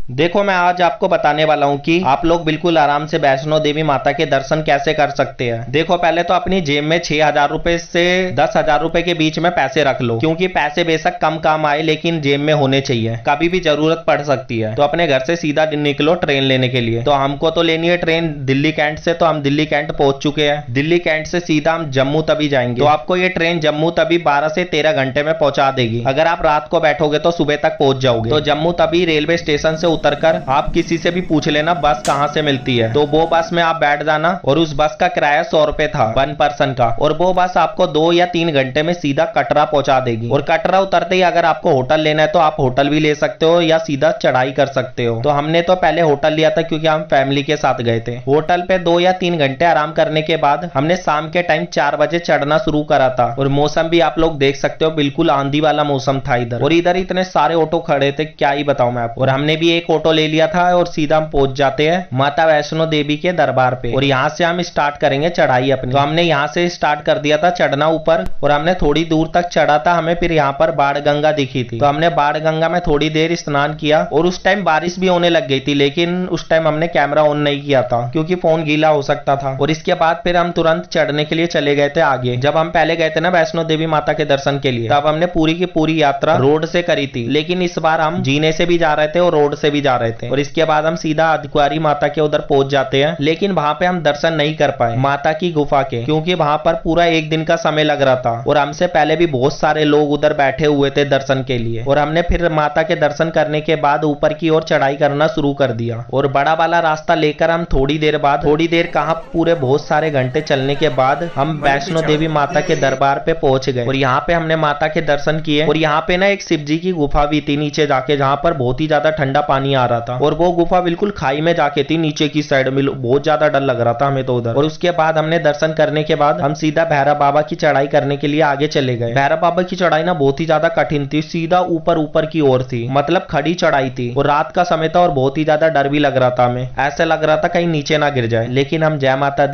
देखो मैं आज आपको बताने वाला हूँ कि आप लोग बिल्कुल आराम से वैष्णो देवी माता के दर्शन कैसे कर सकते हैं। देखो पहले तो अपनी जेब में 6,000 रुपए से 10,000 रुपए के बीच में पैसे रख लो, क्योंकि पैसे बेशक कम काम आए लेकिन जेब में होने चाहिए, कभी भी जरूरत पड़ सकती है। तो अपने घर से सीधा निकलो ट्रेन लेने के लिए। तो हमको तो लेनी है ट्रेन दिल्ली कैंट से, तो हम दिल्ली कैंट पहुंच चुके हैं। दिल्ली कैंट से सीधा हम जम्मू तवी जाएंगे। तो आपको ये ट्रेन जम्मू तवी 12 से 13 घंटे में पहुंचा देगी। अगर आप रात को बैठोगे तो सुबह तक पहुंच जाओगे। तो जम्मू तवी रेलवे स्टेशन से उतरकर आप किसी से भी पूछ लेना बस कहां से मिलती है, तो वो बस में आप बैठ जाना। और उस बस का किराया 100 रुपए था 1 पर्सन का, और वो बस आपको 2 या 3 घंटे में सीधा कटरा पहुंचा देगी। और कटरा उतरते ही अगर आपको होटल लेना है तो आप होटल भी ले सकते हो या सीधा चढ़ाई कर सकते हो। तो हमने तो पहले होटल लिया था क्योंकि हम फैमिली के साथ गए थे। होटल पे 2 या 3 घंटे आराम करने के बाद हमने शाम के टाइम 4 बजे चढ़ना शुरू करा था। और मौसम भी आप लोग देख सकते हो, बिल्कुल आंधी वाला मौसम था इधर। और इधर इतने सारे ऑटो खड़े थे, क्या ही बताऊं मैं आपको। और हमने भी एक ऑटो ले लिया था और सीधा हम पहुंच जाते हैं माता वैष्णो देवी के दरबार पे। और यहाँ से हम स्टार्ट करेंगे चढ़ाई अपनी। तो हमने यहाँ से स्टार्ट कर दिया था चढ़ना ऊपर, और हमने थोड़ी दूर तक चढ़ा था। हमें फिर यहाँ पर बाढ़ गंगा दिखी थी, तो हमने बाढ़ गंगा में थोड़ी देर स्नान किया। और उस टाइम बारिश भी होने लग गई थी, लेकिन उस टाइम हमने कैमरा ऑन नहीं किया था क्योंकि फोन गीला हो सकता था। और इसके बाद फिर हम तुरंत चढ़ने के लिए चले गए थे आगे। जब हम पहले गए थे ना वैष्णो देवी माता के दर्शन के लिए, तब हमने पूरी की पूरी यात्रा रोड से करी थी, लेकिन इस बार हम जीने से भी जा रहे थे और रोड से भी जा रहे थे। और इसके बाद हम सीधा अधिकारी माता के उधर पहुंच जाते हैं, लेकिन वहां पे हम दर्शन नहीं कर पाए माता की गुफा के, क्योंकि वहां पर पूरा 1 दिन का समय लग रहा था। और हमसे पहले भी बहुत सारे लोग उधर बैठे हुए थे दर्शन के लिए। और हमने फिर माता के दर्शन करने के बाद ऊपर की ओर चढ़ाई करना शुरू कर दिया। और बड़ा वाला रास्ता लेकर हम थोड़ी देर कहां पूरे बहुत सारे घंटे चलने के बाद हम वैष्णो देवी माता के दरबार पे पहुंच गए। और यहाँ पे हमने माता के दर्शन किए। और यहाँ पे ना एक शिव जी की गुफा भी थी नीचे जाके, जहाँ पर बहुत ही ज्यादा ठंडा पानी आ रहा था। और वो गुफा बिल्कुल खाई में जाके थी नीचे की साइड में, बहुत ज्यादा डर लग रहा था हमें तो उधर। और उसके बाद हमने दर्शन करने के बाद हम सीधा भैरव बाबा की चढ़ाई करने के लिए आगे चले गए। भैरव बाबा की चढ़ाई ना बहुत ही ज्यादा कठिन थी, सीधा ऊपर की ओर थी, मतलब खड़ी चढ़ाई थी। और रात का समय था और बहुत ही ज्यादा डर भी लग रहा था हमें, ऐसा लग रहा था कहीं नीचे ना गिर जाए। लेकिन हम जय माता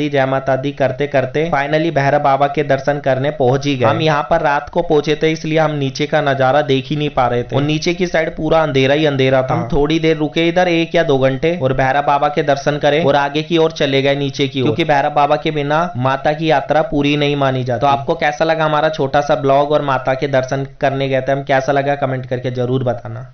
दी करते करते फाइनली भैरव बाबा के दर्शन करने पहुंच ही गए। हम यहाँ पर रात को पहुंचे थे, इसलिए हम नीचे का नजारा देख ही नहीं पा रहे थे। और नीचे की साइड पूरा अंधेरा ही अंधेरा था। हम थोड़ी देर रुके इधर 1 या 2 घंटे और भैरव बाबा के दर्शन करे और आगे की ओर चले गए नीचे की ओर, क्योंकि भैरव बाबा के बिना माता की यात्रा पूरी नहीं मानी जाती। तो आपको कैसा लगा हमारा छोटा सा ब्लॉग और माता के दर्शन करने गए थे हम, कैसा लगा कमेंट करके जरूर बताना।